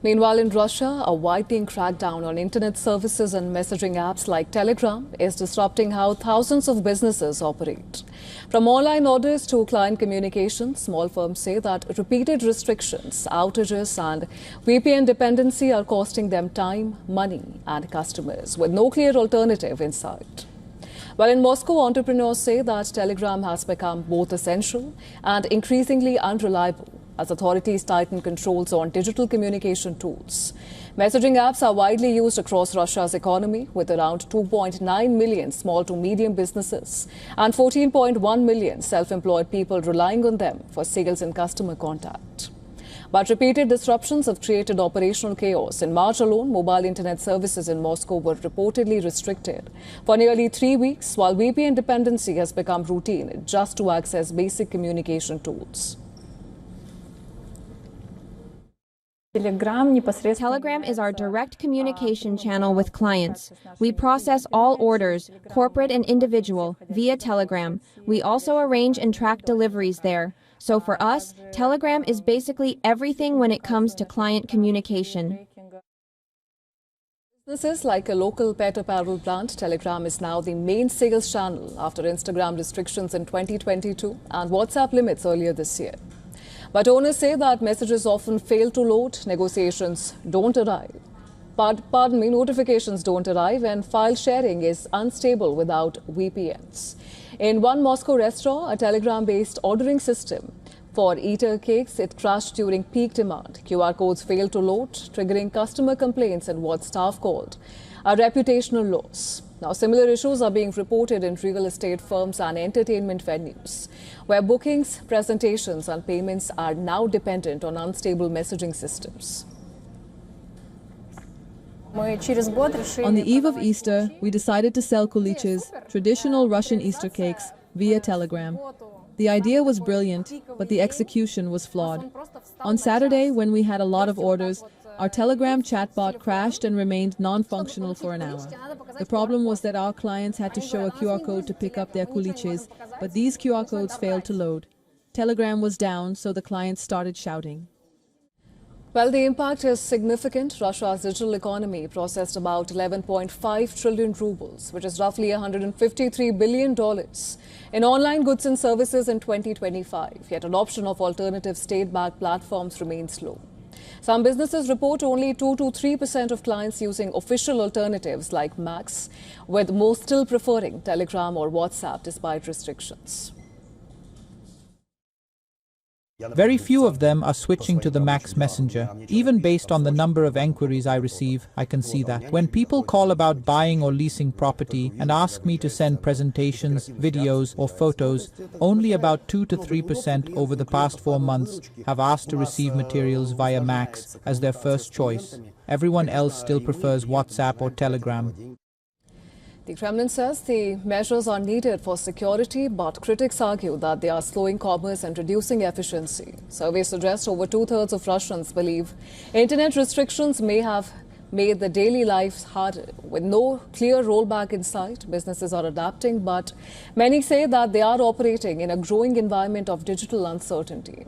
Meanwhile, in Russia, a widening crackdown on internet services and messaging apps like Telegram is disrupting how thousands of businesses operate. From online orders to client communication, small firms say that repeated restrictions, outages and VPN dependency are costing them time, money and customers with no clear alternative in sight. While in Moscow, entrepreneurs say that Telegram has become both essential and increasingly unreliable as authorities tighten controls on digital communication tools. Messaging apps are widely used across Russia's economy, with around 2.9 million small to medium businesses and 14.1 million self-employed people relying on them for sales and customer contact. But repeated disruptions have created operational chaos. In March alone, mobile internet services in Moscow were reportedly restricted for nearly 3 weeks, while VPN dependency has become routine just to access basic communication tools. Telegram is our direct communication channel with clients. We process all orders, corporate and individual, via Telegram. We also arrange and track deliveries there. So for us, Telegram is basically everything when it comes to client communication. Businesses like a local pet apparel brand, Telegram is now the main sales channel after Instagram restrictions in 2022 and WhatsApp limits earlier this year. But owners say that messages often fail to load, notifications don't arrive, and file sharing is unstable without VPNs. In one Moscow restaurant, a Telegram-based ordering system for eater cakes, it crashed during peak demand. QR codes failed to load, triggering customer complaints and what staff called a reputational loss. Now, similar issues are being reported in real estate firms and entertainment venues, where bookings, presentations and payments are now dependent on unstable messaging systems. On the eve of Easter, we decided to sell kuliches, traditional Russian Easter cakes, via Telegram. The idea was brilliant, but the execution was flawed. On Saturday, when we had a lot of orders, our Telegram chatbot crashed and remained non-functional for an hour. The problem was that our clients had to show a QR code to pick up their kuliches, but these QR codes failed to load. Telegram was down, so the clients started shouting. Well, the impact is significant. Russia's digital economy processed about 11.5 trillion rubles, which is roughly $153 billion, in online goods and services in 2025. Yet adoption of alternative state-backed platforms remains low. Some businesses report only 2 to 3% of clients using official alternatives like Max, with most still preferring Telegram or WhatsApp despite restrictions. Very few of them are switching to the Max Messenger. Even based on the number of enquiries I receive, I can see that. When people call about buying or leasing property and ask me to send presentations, videos or photos, only about 2 to 3% over the past 4 months have asked to receive materials via Max as their first choice. Everyone else still prefers WhatsApp or Telegram. The Kremlin says the measures are needed for security, but critics argue that they are slowing commerce and reducing efficiency. Surveys suggest over 2/3 of Russians believe internet restrictions may have made the daily lives harder. With no clear rollback in sight, businesses are adapting, but many say that they are operating in a growing environment of digital uncertainty.